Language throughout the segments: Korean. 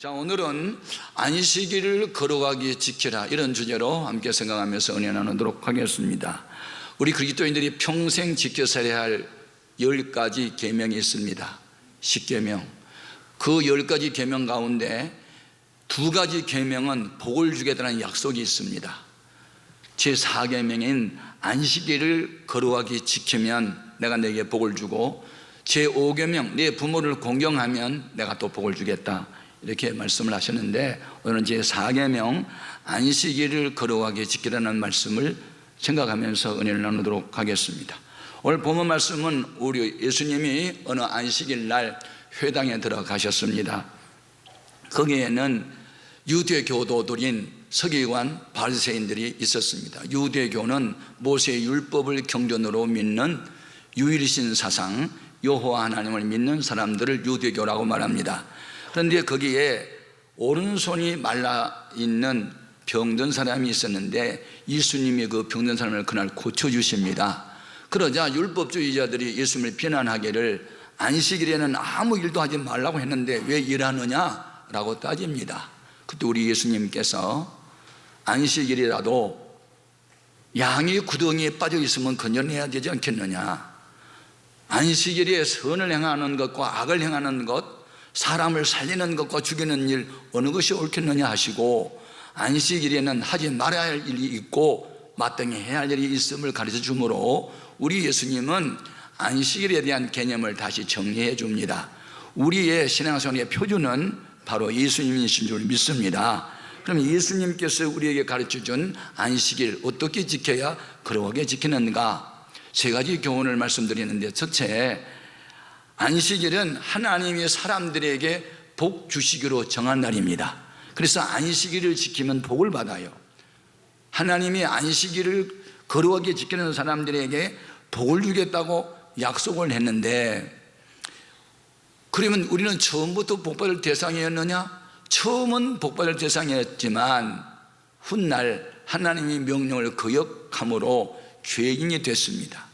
자, 오늘은 안식일을 거룩하게 지키라, 이런 주제로 함께 생각하면서 은혜 나누도록 하겠습니다. 우리 그리스도인들이 평생 지켜 살아야 할 10가지 계명이 있습니다. 10계명. 그 10가지 계명 가운데 2가지 계명은 복을 주겠다는 약속이 있습니다. 제4계명인 안식일을 거룩하게 지키면 내가 내게 복을 주고, 제5계명 내 부모를 공경하면 내가 또 복을 주겠다, 이렇게 말씀을 하셨는데, 오늘은 제4계명 안식일을 거룩하게 지키라는 말씀을 생각하면서 은혜를 나누도록 하겠습니다. 오늘 본문 말씀은 우리 예수님이 어느 안식일 날 회당에 들어가셨습니다. 거기에는 유대 교도들인 서기관 바리새인들이 있었습니다. 유대교는 모세의 율법을 경전으로 믿는 유일신 사상, 여호와 하나님을 믿는 사람들을 유대교라고 말합니다. 그런데 거기에 오른손이 말라있는 병든 사람이 있었는데 예수님이 그 병든 사람을 그날 고쳐주십니다. 그러자 율법주의자들이 예수님을 비난하기를 안식일에는 아무 일도 하지 말라고 했는데 왜 일하느냐라고 따집니다. 그때 우리 예수님께서 안식일이라도 양이 구덩이에 빠져 있으면 건져내야 되지 않겠느냐, 안식일에 선을 행하는 것과 악을 행하는 것, 사람을 살리는 것과 죽이는 일 어느 것이 옳겠느냐 하시고, 안식일에는 하지 말아야 할 일이 있고 마땅히 해야 할 일이 있음을 가르쳐 주므로 우리 예수님은 안식일에 대한 개념을 다시 정리해 줍니다. 우리의 신앙생활의 표준은 바로 예수님이신 줄 믿습니다. 그럼 예수님께서 우리에게 가르쳐 준 안식일 어떻게 지켜야 거룩하게 지키는가? 3가지 교훈을 말씀드리는데, 첫째, 안식일은 하나님이 사람들에게 복 주시기로 정한 날입니다. 그래서 안식일을 지키면 복을 받아요. 하나님이 안식일을 거룩하게 지키는 사람들에게 복을 주겠다고 약속을 했는데, 그러면 우리는 처음부터 복받을 대상이었느냐? 처음은 복받을 대상이었지만 훗날 하나님이 명령을 거역함으로 죄인이 됐습니다.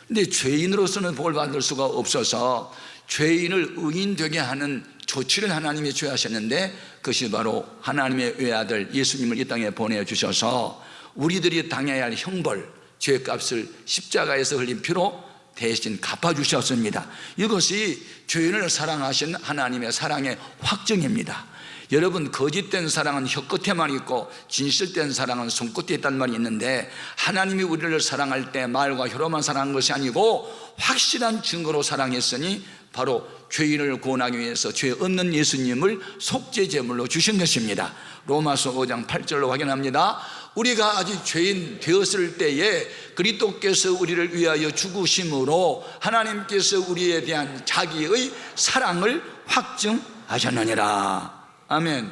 근데 죄인으로서는 복을 받을 수가 없어서 죄인을 의인 되게 하는 조치를 하나님이 취하셨는데, 그것이 바로 하나님의 외아들 예수님을 이 땅에 보내주셔서 우리들이 당해야 할 형벌, 죄값을 십자가에서 흘린 피로 대신 갚아주셨습니다. 이것이 죄인을 사랑하신 하나님의 사랑의 확증입니다. 여러분, 거짓된 사랑은 혀끝에만 있고 진실된 사랑은 손끝에 있다는 말이 있는데, 하나님이 우리를 사랑할 때 말과 혀로만 사랑한 것이 아니고 확실한 증거로 사랑했으니 바로 죄인을 구원하기 위해서 죄 없는 예수님을 속죄제물로 주신 것입니다. 로마서 5장 8절로 확인합니다. 우리가 아직 죄인 되었을 때에 그리스도께서 우리를 위하여 죽으심으로 하나님께서 우리에 대한 자기의 사랑을 확증하셨느니라. 아멘.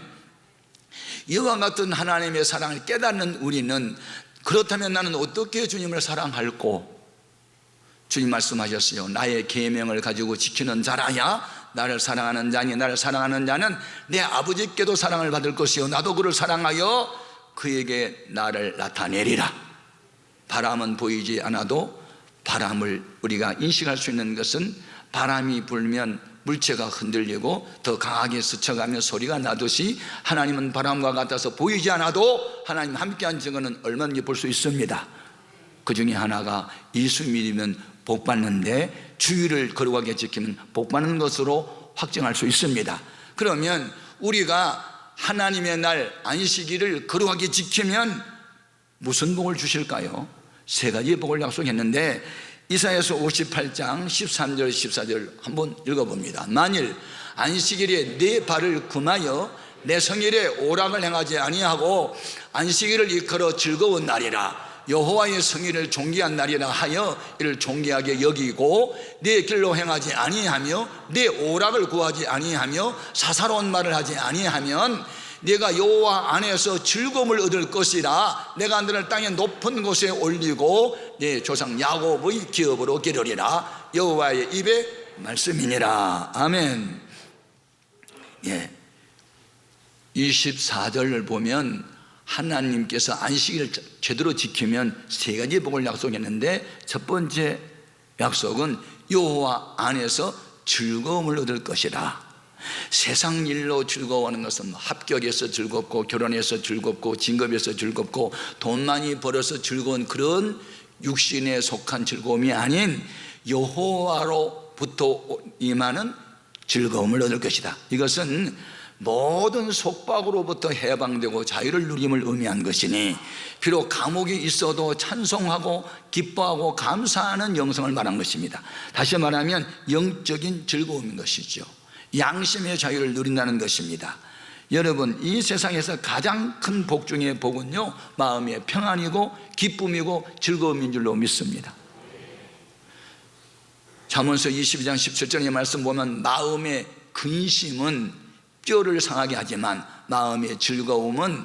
이와 같은 하나님의 사랑을 깨닫는 우리는, 그렇다면 나는 어떻게 주님을 사랑할꼬? 주님 말씀하셨어요. 나의 계명을 가지고 지키는 자라야 나를 사랑하는 자니, 나를 사랑하는 자는 내 아버지께도 사랑을 받을 것이요 나도 그를 사랑하여 그에게 나를 나타내리라. 바람은 보이지 않아도 바람을 우리가 인식할 수 있는 것은, 바람이 불면 물체가 흔들리고 더 강하게 스쳐가며 소리가 나듯이 하나님은 바람과 같아서 보이지 않아도 하나님 함께한 증거는 얼마든지 볼 수 있습니다. 그 중에 하나가 예수 믿으면 복 받는데, 주의를 거룩하게 지키면 복 받는 것으로 확증할 수 있습니다. 그러면 우리가 하나님의 날 안식일을 거룩하게 지키면 무슨 복을 주실까요? 3가지 복을 약속했는데, 이사야서 58장 13절 14절 한번 읽어봅니다. 만일 안식일에 내 발을 금하여 내 성일에 오락을 행하지 아니하고 안식일을 일컬어 즐거운 날이라, 여호와의 성일을 존귀한 날이라 하여 이를 존귀하게 여기고 내 길로 행하지 아니하며 내 오락을 구하지 아니하며 사사로운 말을 하지 아니하면 내가 여호와 안에서 즐거움을 얻을 것이라. 내가 너를 땅의 높은 곳에 올리고 내 조상 야곱의 기업으로 기르리라. 여호와의 입의 말씀이니라. 아멘. 예. 24절을 보면 하나님께서 안식일을 제대로 지키면 3가지 복을 약속했는데, 첫 번째 약속은 여호와 안에서 즐거움을 얻을 것이라. 세상 일로 즐거워하는 것은 합격해서 즐겁고 결혼해서 즐겁고 진급해서 즐겁고 돈 많이 벌어서 즐거운 그런 육신에 속한 즐거움이 아닌 여호와로부터 임하는 즐거움을 얻을 것이다. 이것은 모든 속박으로부터 해방되고 자유를 누림을 의미한 것이니 비록 감옥에 있어도 찬송하고 기뻐하고 감사하는 영성을 말한 것입니다. 다시 말하면 영적인 즐거움인 것이죠. 양심의 자유를 누린다는 것입니다. 여러분, 이 세상에서 가장 큰 복 중의 복은요, 마음의 평안이고 기쁨이고 즐거움인 줄로 믿습니다. 잠언서 22장 17절의 말씀 보면 마음의 근심은 뼈를 상하게 하지만 마음의 즐거움은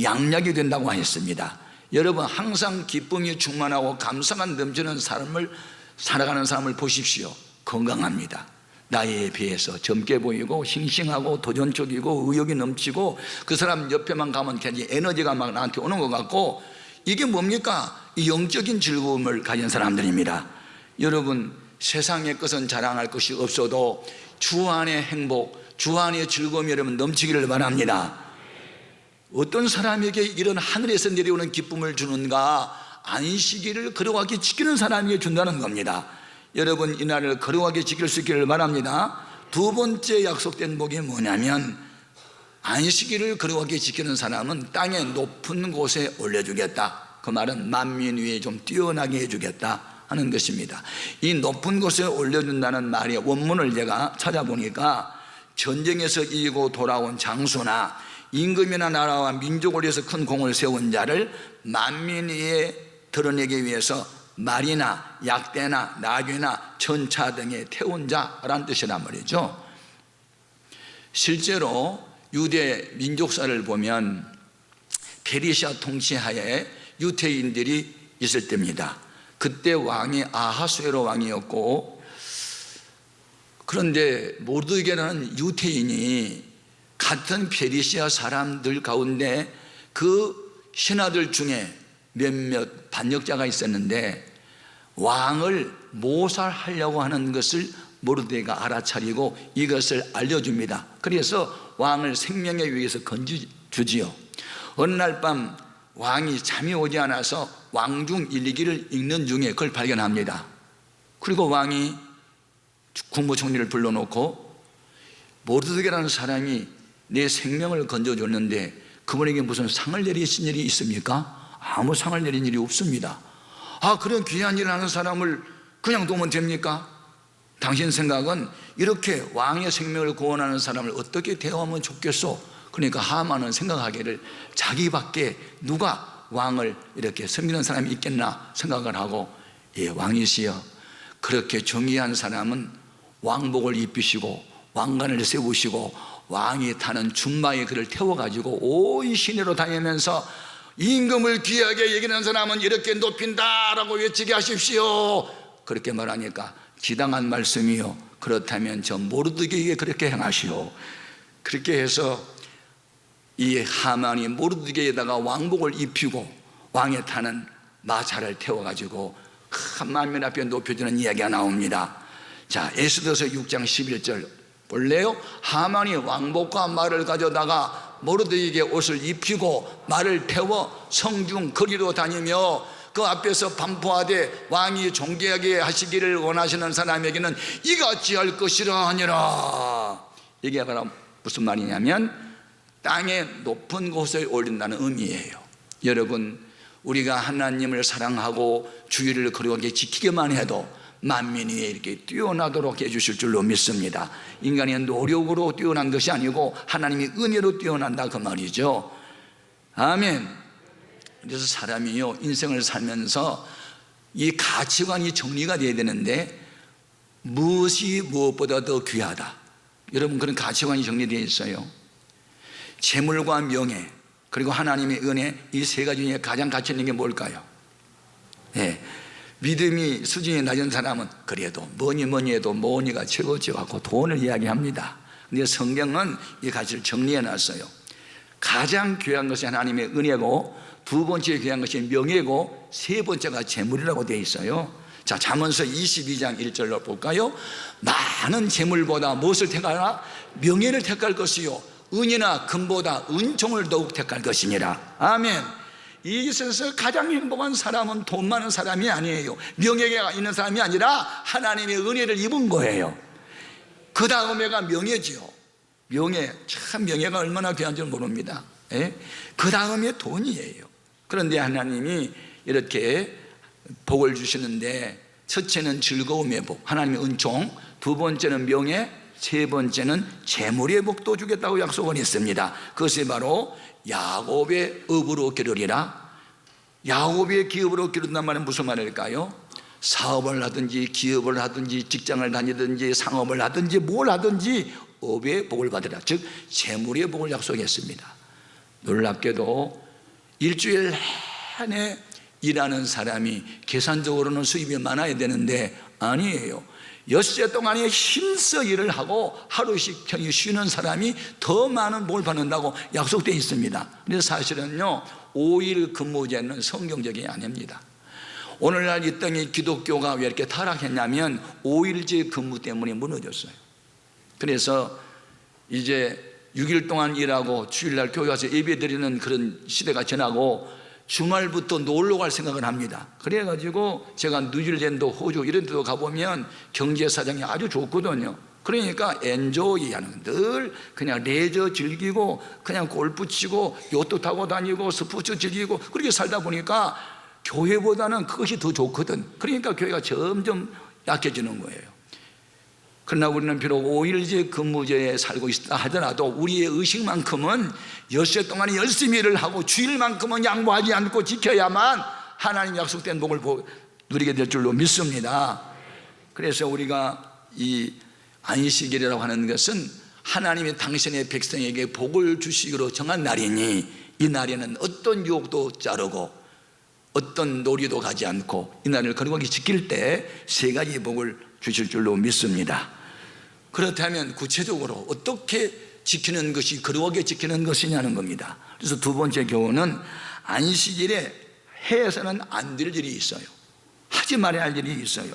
양약이 된다고 하였습니다. 여러분, 항상 기쁨이 충만하고 감사가 넘치는 삶을 살아가는 사람을 보십시오. 건강합니다. 나이에 비해서 젊게 보이고 싱싱하고 도전적이고 의욕이 넘치고 그 사람 옆에만 가면 괜히 에너지가 막 나한테 오는 것 같고, 이게 뭡니까? 이 영적인 즐거움을 가진 사람들입니다. 여러분, 세상의 것은 자랑할 것이 없어도 주 안의 행복, 주 안의 즐거움이 여러분 넘치기를 바랍니다. 어떤 사람에게 이런 하늘에서 내려오는 기쁨을 주는가? 안식일을 거룩하게 지키는 사람에게 준다는 겁니다. 여러분, 이날을 거룩하게 지킬 수 있기를 바랍니다. 두 번째 약속된 복이 뭐냐면 안식일을 거룩하게 지키는 사람은 땅의 높은 곳에 올려주겠다. 그 말은 만민 위에 좀 뛰어나게 해주겠다 하는 것입니다. 이 높은 곳에 올려준다는 말의 원문을 제가 찾아보니까 전쟁에서 이기고 돌아온 장수나 임금이나 나라와 민족을 위해서 큰 공을 세운 자를 만민 위에 드러내기 위해서 말이나 약대나 나귀나 전차 등에 태운 자라는 뜻이란 말이죠. 실제로 유대 민족사를 보면 페르시아 통치하에 유대인들이 있을 때입니다. 그때 왕이 아하수에로 왕이었고, 그런데 모르드게라는 유대인이 같은 페르시아 사람들 가운데 그 신하들 중에 몇몇 반역자가 있었는데 왕을 모살하려고 하는 것을 모르드게가 알아차리고 이것을 알려줍니다. 그래서 왕을 생명에 위해서 건져주지요. 어느 날 밤 왕이 잠이 오지 않아서 왕중 일기를 읽는 중에 그걸 발견합니다. 그리고 왕이 국무총리를 불러놓고 모르드게라는 사람이 내 생명을 건져줬는데 그분에게 무슨 상을 내리신 일이 있습니까? 아무 상을 내린 일이 없습니다. 그런 귀한 일을 하는 사람을 그냥 두면 됩니까? 당신 생각은 이렇게 왕의 생명을 구원하는 사람을 어떻게 대하면 좋겠소? 그러니까 하만은 생각하기를 자기밖에 누가 왕을 이렇게 섬기는 사람이 있겠나 생각을 하고, 예, 왕이시여, 그렇게 정의한 사람은 왕복을 입히시고 왕관을 세우시고 왕이 타는 준마에 그를 태워가지고 온 시내로 다니면서 임금을 귀하게 여기는 사람은 이렇게 높인다라고 외치게 하십시오. 그렇게 말하니까 지당한 말씀이요, 그렇다면 저 모르드게에게 그렇게 행하시오. 그렇게 해서 이 하만이 모르드게에다가 왕복을 입히고 왕에 타는 마차를 태워가지고 만민 앞에 높여주는 이야기가 나옵니다. 자, 에스더서 6장 11절 볼래요? 하만이 왕복과 말을 가져다가 모르드게에게 옷을 입히고 말을 태워 성중 거리로 다니며 그 앞에서 반포하되 왕이 존귀하게 하시기를 원하시는 사람에게는 이같이 할 것이라 하니라. 이게 바로 무슨 말이냐면 땅의 높은 곳에 올린다는 의미예요. 여러분, 우리가 하나님을 사랑하고 주의를 거룩하게 지키기만 해도 만민 위에 이렇게 뛰어나도록 해주실 줄로 믿습니다. 인간의 노력으로 뛰어난 것이 아니고 하나님의 은혜로 뛰어난다, 그 말이죠. 아멘. 그래서 사람이요, 인생을 살면서 이 가치관이 정리가 돼야 되는데 무엇이 무엇보다 더 귀하다, 여러분, 그런 가치관이 정리되어 있어요. 재물과 명예 그리고 하나님의 은혜, 이 세 가지 중에 가장 가치 있는 게 뭘까요? 예, 믿음이 수준이 낮은 사람은 그래도 뭐니 해도 뭐니가 최고죠 하고 돈을 이야기합니다. 근데 성경은 이 가치를 정리해 놨어요. 가장 귀한 것이 하나님의 은혜고, 두 번째 귀한 것이 명예고, 세 번째가 재물이라고 되어 있어요. 자, 잠언서 22장 1절로 볼까요? 많은 재물보다 무엇을 택하라? 명예를 택할 것이요 은이나 금보다 은총을 더욱 택할 것이니라. 아멘. 이 세상에서 가장 행복한 사람은 돈 많은 사람이 아니에요. 명예가 있는 사람이 아니라 하나님의 은혜를 입은 거예요. 그 다음에가 명예지요. 명예, 참 명예가 얼마나 귀한 줄 모릅니다. 예? 그 다음에 돈이에요. 그런데 하나님이 이렇게 복을 주시는데, 첫째는 즐거움의 복, 하나님의 은총, 두 번째는 명예, 세 번째는 재물의 복도 주겠다고 약속을 했습니다. 그것이 바로 야곱의 업으로 기르리라. 야곱의 기업으로 기른단 말은 무슨 말일까요? 사업을 하든지 기업을 하든지 직장을 다니든지 상업을 하든지 뭘 하든지 업의 복을 받으라, 즉 재물의 복을 약속했습니다. 놀랍게도 일주일 내내 일하는 사람이 계산적으로는 수입이 많아야 되는데 아니에요. 엿새 동안에 힘써 일을 하고 하루씩 편히 쉬는 사람이 더 많은 복을 받는다고 약속되어 있습니다. 근데 사실은요, 5일 근무제는 성경적이 아닙니다. 오늘날 이 땅에 기독교가 왜 이렇게 타락했냐면 5일제 근무 때문에 무너졌어요. 그래서 이제 6일 동안 일하고 주일날 교회 가서 예배 드리는 그런 시대가 지나고 주말부터 놀러 갈 생각을 합니다. 그래가지고 제가 뉴질랜드, 호주 이런 데도 가보면 경제 사정이 아주 좋거든요. 그러니까 엔조이 하는, 늘 그냥 레저 즐기고 그냥 골프 치고 요트 타고 다니고 스포츠 즐기고 그렇게 살다 보니까 교회보다는 그것이 더 좋거든. 그러니까 교회가 점점 약해지는 거예요. 그러나 우리는 비록 5일제 근무제에 살고 있다 하더라도 우리의 의식만큼은 엿새 동안에 열심히 일을 하고 주일만큼은 양보하지 않고 지켜야만 하나님 약속된 복을 누리게 될 줄로 믿습니다. 그래서 우리가 이 안식일이라고 하는 것은 하나님이 당신의 백성에게 복을 주시기로 정한 날이니, 이 날에는 어떤 유혹도 자르고 어떤 놀이도 가지 않고 이 날을 거룩하게 지킬 때 세 가지 복을 주실 줄로 믿습니다. 그렇다면 구체적으로 어떻게 지키는 것이 거룩하게 지키는 것이냐는 겁니다. 그래서 두 번째 교훈은 안식일에 해서는 안 될 일이 있어요. 하지 말아야 할 일이 있어요.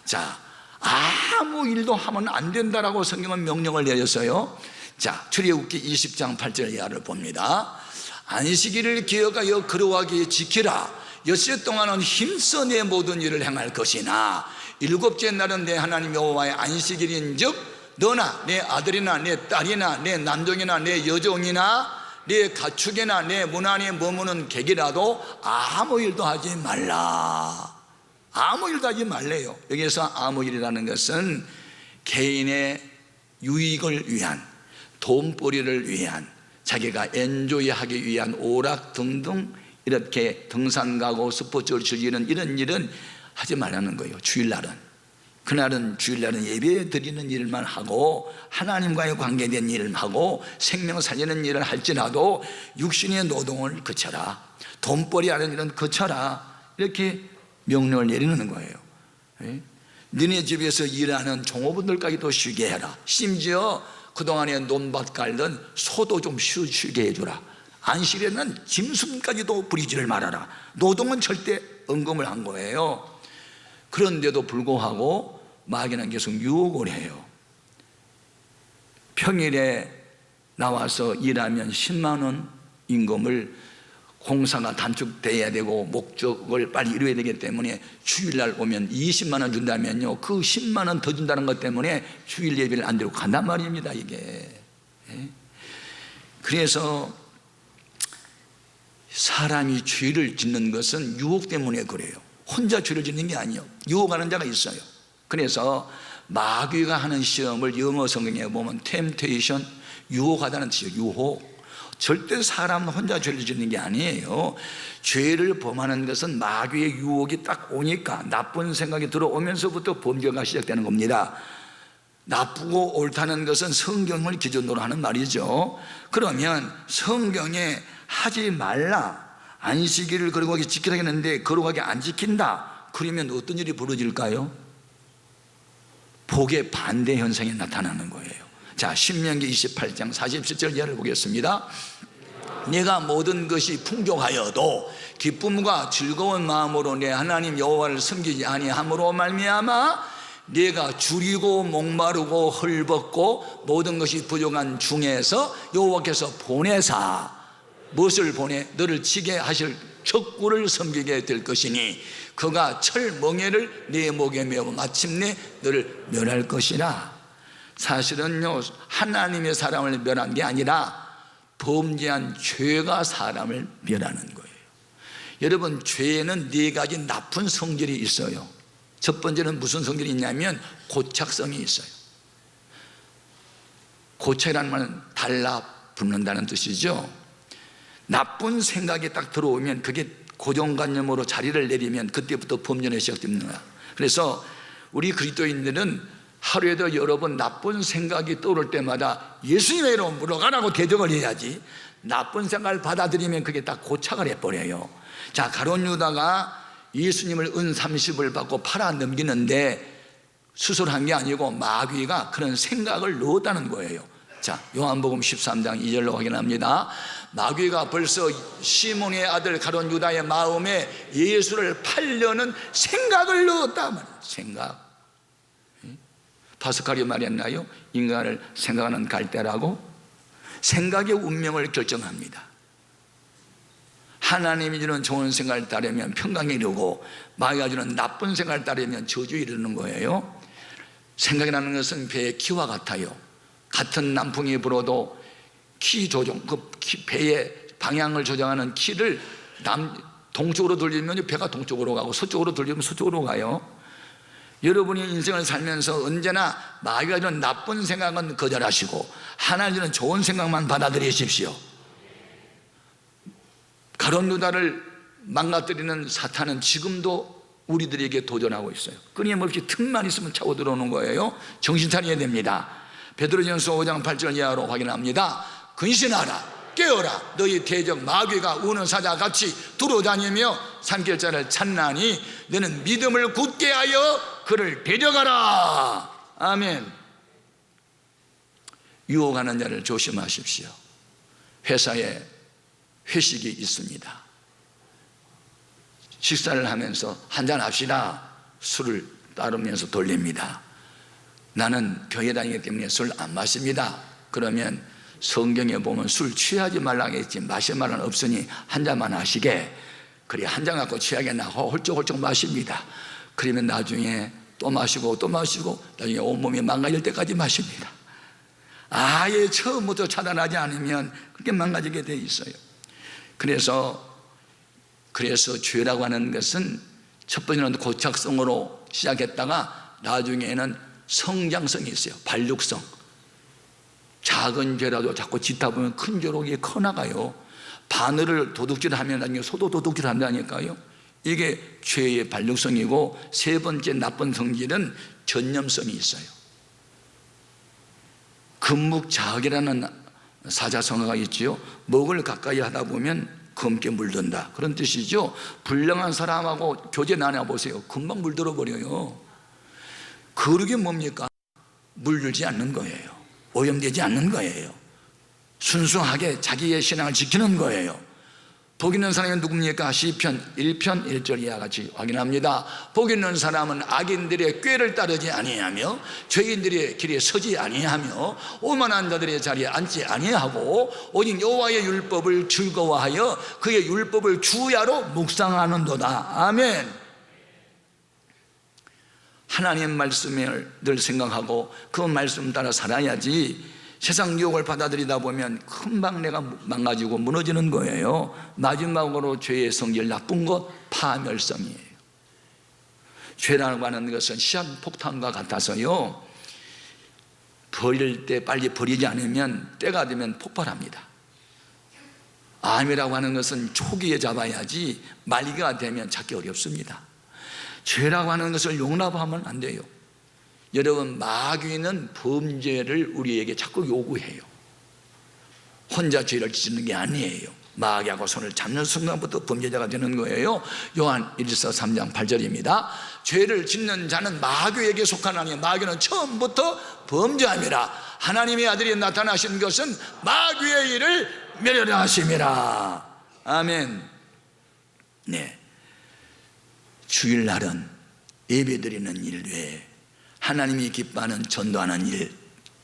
자, 아무 일도 하면 안 된다라고 성경은 명령을 내렸어요. 자, 출애굽기 20장 8절 이하를 봅니다. 안식일을 기억하여 거룩하게 지키라. 엿새 동안은 힘써 내 모든 일을 행할 것이나 일곱째 날은 내 하나님 여호와의 안식일인즉 너나 내 아들이나 내 딸이나 내 남종이나 내 여종이나 내 가축이나 내 문 안에 머무는 객이라도 아무 일도 하지 말라. 아무 일도 하지 말래요. 여기서 아무 일이라는 것은 개인의 유익을 위한, 돈벌이를 위한, 자기가 엔조이하기 위한 오락 등등 이렇게 등산 가고 스포츠를 즐기는 이런 일은 하지 말라는 거예요. 주일날은, 그날은 주일날은 예배 드리는 일만 하고 하나님과의 관계된 일을 하고 생명 살리는 일을 할지라도 육신의 노동을 그쳐라, 돈벌이 하는 일은 그쳐라, 이렇게 명령을 내리는 거예요. 너네 집에서 일하는 종업원들까지도 쉬게 해라. 심지어 그동안에 논밭 갈던 소도 좀 쉬게 해주라. 안식일에는 짐승까지도 부리지를 말아라. 노동은 절대 언금을 한 거예요. 그런데도 불구하고 마귀는 계속 유혹을 해요. 평일에 나와서 일하면 10만 원 임금을, 공사가 단축돼야 되고 목적을 빨리 이루어야 되기 때문에 주일날 오면 20만 원 준다면요, 그 10만 원 더 준다는 것 때문에 주일 예배를 안 드리고 간단 말입니다, 이게. 그래서 사람이 죄를 짓는 것은 유혹 때문에 그래요. 혼자 죄를 짓는 게 아니에요. 유혹하는 자가 있어요. 그래서 마귀가 하는 시험을 영어 성경에 보면 temptation, 유혹하다는 뜻이에요. 유혹. 절대 사람은 혼자 죄를 짓는 게 아니에요. 죄를 범하는 것은 마귀의 유혹이 딱 오니까, 나쁜 생각이 들어오면서부터 범죄가 시작되는 겁니다. 나쁘고 옳다는 것은 성경을 기준으로 하는 말이죠. 그러면 성경에 하지 말라, 안식일을 거룩하게 지키라 했는데 거룩하게 안 지킨다, 그러면 어떤 일이 벌어질까요? 복의 반대 현상이 나타나는 거예요. 자, 신명기 28장 47절 이하를 보겠습니다. 내가 모든 것이 풍족하여도 기쁨과 즐거운 마음으로 내 하나님 여호와를 섬기지 아니함으로 말미암아 내가 줄이고 목마르고 헐벗고 모든 것이 부족한 중에서 여호와께서 보내사 무엇을 보내? 너를 지게 하실 척구를 섬기게 될 것이니 그가 철멍에를 네 목에 메고 마침내 너를 멸할 것이라. 사실은요, 하나님의 사람을 멸한 게 아니라 범죄한 죄가 사람을 멸하는 거예요. 여러분, 죄에는 네 가지 나쁜 성질이 있어요. 첫 번째는 무슨 성질이 있냐면 고착성이 있어요. 고착이라는 말은 달라붙는다는 뜻이죠. 나쁜 생각이 딱 들어오면 그게 고정관념으로 자리를 내리면 그때부터 범죄가 시작됩니다. 그래서 우리 그리스도인들은 하루에도 여러 번 나쁜 생각이 떠오를 때마다 예수님의 이름으로 물러가라고 대적을 해야지, 나쁜 생각을 받아들이면 그게 딱 고착을 해버려요. 자, 가룟 유다가 예수님을 은 30을 받고 팔아 넘기는데 수술한 게 아니고 마귀가 그런 생각을 넣었다는 거예요. 자, 요한복음 13장 2절로 확인합니다. 마귀가 벌써 시몬의 아들 가룟 유다의 마음에 예수를 팔려는 생각을 넣었다 말이에요. 생각. 파스칼이 말했나요? 인간을 생각하는 갈대라고. 생각의 운명을 결정합니다. 하나님이 주는 좋은 생각을 따르면 평강에 이르고 마귀가 주는 나쁜 생각을 따르면 저주에 이르는 거예요. 생각이라는 것은 배의 키와 같아요. 같은 남풍이 불어도 키 조정, 배의 방향을 조정하는 키를 동쪽으로 돌리면 배가 동쪽으로 가고 서쪽으로 돌리면 서쪽으로 가요. 여러분이 인생을 살면서 언제나 마귀가 주는 나쁜 생각은 거절하시고 하나님 주는 좋은 생각만 받아들이십시오. 가룟 유다를 망가뜨리는 사탄은 지금도 우리들에게 도전하고 있어요. 끊임없이 틈만 있으면 차고 들어오는 거예요. 정신 차려야 됩니다. 베드로전서 5장 8절 이하로 확인합니다. 근신하라, 깨어라. 너희 대적 마귀가 우는 사자같이 두루다니며 산길자를 찾나니 너는 믿음을 굳게 하여 그를 데려가라. 아멘. 유혹하는 자를 조심하십시오. 회사에 회식이 있습니다. 식사를 하면서 한잔 합시다. 술을 따르면서 돌립니다. 나는 교회 다니기 때문에 술 안 마십니다. 그러면 성경에 보면 술 취하지 말라고 했지 마실 말은 없으니 한 잔만 하시게. 그래, 한 잔 갖고 취하겠나 홀쭉홀쭉 마십니다. 그러면 나중에 또 마시고 또 마시고 나중에 온몸이 망가질 때까지 마십니다. 아예 처음부터 차단하지 않으면 그렇게 망가지게 돼 있어요. 그래서 죄라고 하는 것은 첫 번째는 고착성으로 시작했다가 나중에는 성장성이 있어요. 반륙성. 작은 죄라도 자꾸 짓다 보면 큰 죄로 이게 커나가요. 바늘을 도둑질하면 나중에 소도 도둑질한다니까요. 이게 죄의 반륙성이고, 세 번째 나쁜 성질은 전념성이 있어요. 금묵자학이라는 사자성어가 있지요. 먹을 가까이 하다 보면 검게 물든다, 그런 뜻이죠. 불량한 사람하고 교제 나눠보세요. 금방 물들어 버려요. 거룩이 뭡니까? 물들지 않는 거예요. 오염되지 않는 거예요. 순수하게 자기의 신앙을 지키는 거예요. 복 있는 사람이 누굽니까? 시편 1편 1절 이하 같이 확인합니다. 복 있는 사람은 악인들의 꾀를 따르지 아니하며 죄인들의 길에 서지 아니하며 오만한 자들의 자리에 앉지 아니하고 오직 여호와의 율법을 즐거워하여 그의 율법을 주야로 묵상하는도다. 아멘. 하나님 말씀을 늘 생각하고 그 말씀 따라 살아야지, 세상 유혹을 받아들이다 보면 금방 내가 망가지고 무너지는 거예요. 마지막으로 죄의 성질, 나쁜 것, 파멸성이에요. 죄라고 하는 것은 시한폭탄과 같아서요, 버릴 때 빨리 버리지 않으면 때가 되면 폭발합니다. 암이라고 하는 것은 초기에 잡아야지 말기가 되면 찾기 어렵습니다. 죄라고 하는 것을 용납하면 안 돼요. 여러분, 마귀는 범죄를 우리에게 자꾸 요구해요. 혼자 죄를 짓는 게 아니에요. 마귀하고 손을 잡는 순간부터 범죄자가 되는 거예요. 요한 1서 3장 8절입니다. 죄를 짓는 자는 마귀에게 속하나니 마귀는 처음부터 범죄함이라. 하나님의 아들이 나타나신 것은 마귀의 일을 멸하심이라. 아멘. 네, 주일날은 예배드리는 일 외에 하나님이 기뻐하는 전도하는 일,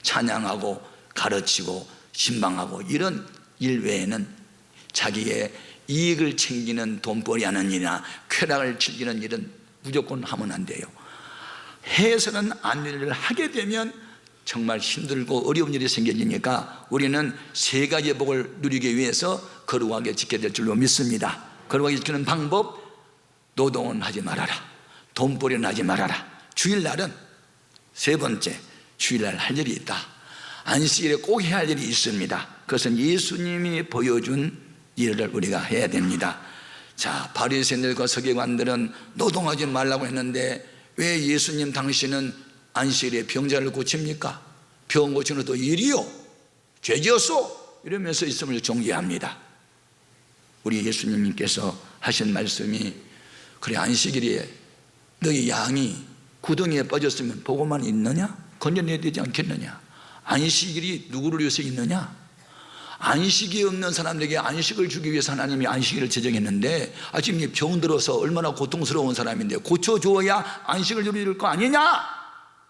찬양하고 가르치고 신방하고 이런 일 외에는 자기의 이익을 챙기는 돈벌이 하는 일이나 쾌락을 즐기는 일은 무조건 하면 안 돼요. 해서는 안 될 일을 하게 되면 정말 힘들고 어려운 일이 생겨지니까 우리는 세 가지의 복을 누리기 위해서 거룩하게 지켜야 될 줄로 믿습니다. 거룩하게 지키는 방법, 노동은 하지 말아라, 돈벌이는 하지 말아라. 주일날은 세 번째, 주일날 할 일이 있다. 안식일에 꼭 해야 할 일이 있습니다. 그것은 예수님이 보여준 일을 우리가 해야 됩니다. 자, 바리새인들과 서기관들은 노동하지 말라고 했는데 왜 예수님 당신은 안식일에 병자를 고칩니까? 병 고치는 것도 일이요, 죄지었소 이러면서 있음을 존경합니다. 우리 예수님께서 하신 말씀이, 그래 안식일에 너희 양이 구덩이에 빠졌으면 보고만 있느냐? 건져내야 되지 않겠느냐? 안식일이 누구를 위해서 있느냐? 안식이 없는 사람들에게 안식을 주기 위해서 하나님이 안식일을 제정했는데, 지금 병 들어서 얼마나 고통스러운 사람인데 고쳐주어야 안식을 누릴 거 아니냐?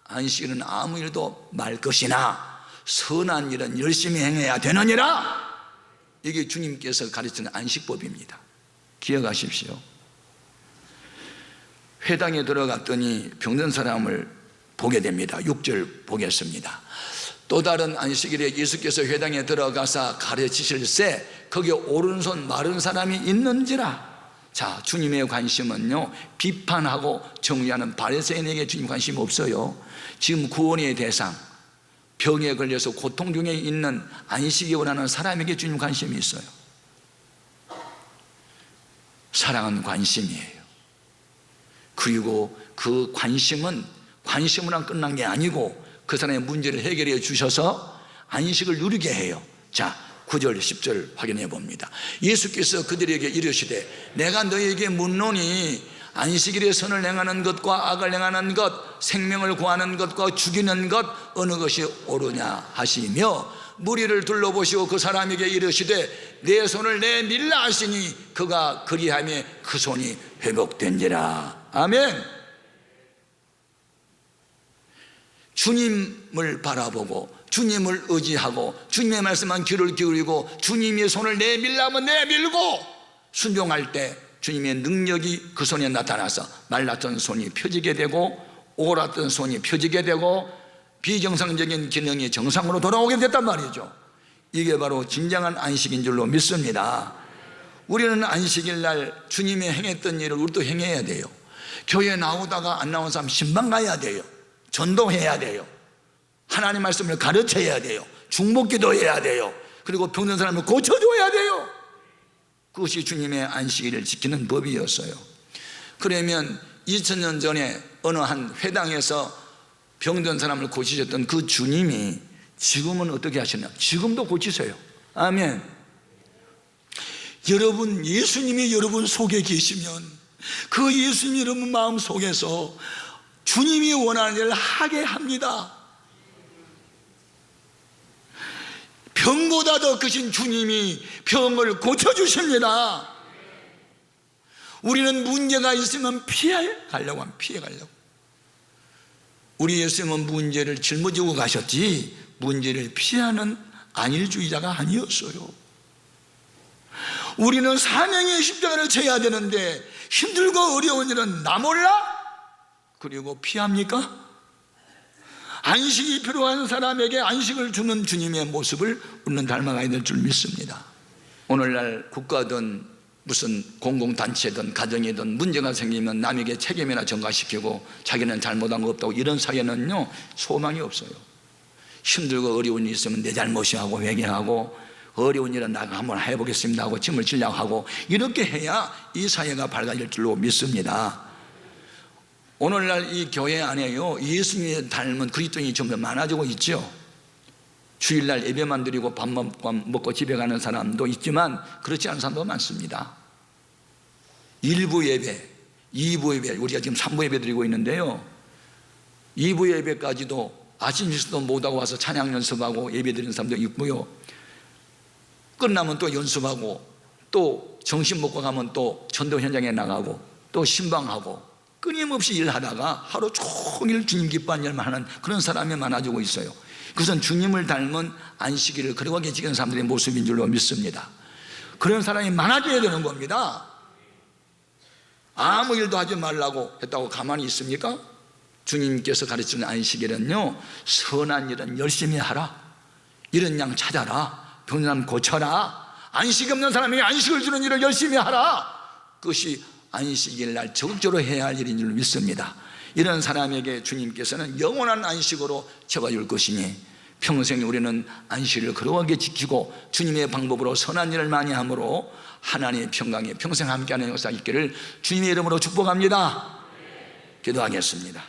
안식일은 아무 일도 말 것이나 선한 일은 열심히 행해야 되느니라. 이게 주님께서 가르치는 안식법입니다. 기억하십시오. 회당에 들어갔더니 병든 사람을 보게 됩니다. 6절 보겠습니다. 또 다른 안식일에 예수께서 회당에 들어가사 가르치실세 거기 오른손 마른 사람이 있는지라. 자, 주님의 관심은요, 비판하고 정죄하는 바리새인에게 주님 관심 없어요. 지금 구원의 대상, 병에 걸려서 고통 중에 있는 안식이 원하는 사람에게 주님 관심이 있어요. 사랑은 관심이에요. 그리고 그 관심으로만 끝난 게 아니고 그 사람의 문제를 해결해 주셔서 안식을 누리게 해요. 자, 9절 10절 확인해 봅니다. 예수께서 그들에게 이르시되 내가 너희에게 묻노니 안식일에 선을 행하는 것과 악을 행하는 것, 생명을 구하는 것과 죽이는 것 어느 것이 옳으냐 하시며 무리를 둘러보시고 그 사람에게 이르시되 내 손을 내밀라 하시니 그가 그리하며 그 손이 회복된지라. 아멘. 주님을 바라보고 주님을 의지하고 주님의 말씀만 귀를 기울이고 주님의 손을 내밀라면 내밀고 순종할 때 주님의 능력이 그 손에 나타나서 말랐던 손이 펴지게 되고 오그랐던 손이 펴지게 되고 비정상적인 기능이 정상으로 돌아오게 됐단 말이죠. 이게 바로 진정한 안식인 줄로 믿습니다. 우리는 안식일 날 주님이 행했던 일을 우리도 행해야 돼요. 교회 나오다가 안 나온 사람 신방 가야 돼요. 전도해야 돼요. 하나님 말씀을 가르쳐야 돼요. 중보기도 해야 돼요. 그리고 병든 사람을 고쳐줘야 돼요. 그것이 주님의 안식일을 지키는 법이었어요. 그러면 2000년 전에 어느 한 회당에서 병든 사람을 고치셨던 그 주님이 지금은 어떻게 하시나? 지금도 고치세요. 아멘. 여러분, 예수님이 여러분 속에 계시면 그 예수님이 여러분 마음 속에서 주님이 원하는 일을 하게 합니다. 병보다 더 크신 주님이 병을 고쳐주십니다. 우리는 문제가 있으면 피해가려고 합니다. 피해가려고. 우리 예수님은 문제를 짊어지고 가셨지 문제를 피하는 안일주의자가 아니었어요. 우리는 사명의 십자가를 져야 되는데 힘들고 어려운 일은 나 몰라? 그리고 피합니까? 안식이 필요한 사람에게 안식을 주는 주님의 모습을 우리는 닮아가야 될 줄 믿습니다. 오늘날 국가든 무슨 공공단체든 가정이든 문제가 생기면 남에게 책임이나 전가시키고 자기는 잘못한 거 없다고 이런 사회는요 소망이 없어요. 힘들고 어려운 일이 있으면 내 잘못이 하고 회개하고 어려운 일은 나가 한번 해보겠습니다 하고 짐을 지려고 하고 이렇게 해야 이 사회가 밝아질 줄로 믿습니다. 오늘날 이 교회 안에요 예수님을 닮은 그리스도인이 점점 많아지고 있죠. 주일날 예배만 드리고 밥 먹고 집에 가는 사람도 있지만 그렇지 않은 사람도 많습니다. 1부 예배, 2부 예배, 우리가 지금 3부 예배 드리고 있는데요 2부 예배까지도 아침 식사도 못하고 와서 찬양 연습하고 예배 드리는 사람도 있고요 끝나면 또 연습하고 또 정신 먹고 가면 또 전도 현장에 나가고 또 신방하고 끊임없이 일하다가 하루 종일 주님 기뻐하는 일만 하는 그런 사람이 많아지고 있어요. 그것은 주님을 닮은 안식일을 거룩하게 지키는 사람들의 모습인 줄로 믿습니다. 그런 사람이 많아져야 되는 겁니다. 아무 일도 하지 말라고 했다고 가만히 있습니까? 주님께서 가르치는 안식일은요, 선한 일은 열심히 하라, 이런 양 찾아라, 병든 사람 고쳐라, 안식이 없는 사람에게 안식을 주는 일을 열심히 하라, 그것이 안식일 날 적극적으로 해야 할 일인 줄 믿습니다. 이런 사람에게 주님께서는 영원한 안식으로 채워줄 것이니 평생 우리는 안식일을 거룩하게 지키고 주님의 방법으로 선한 일을 많이 함으로 하나님의 평강에 평생 함께하는 역사 있기를 주님의 이름으로 축복합니다. 기도하겠습니다.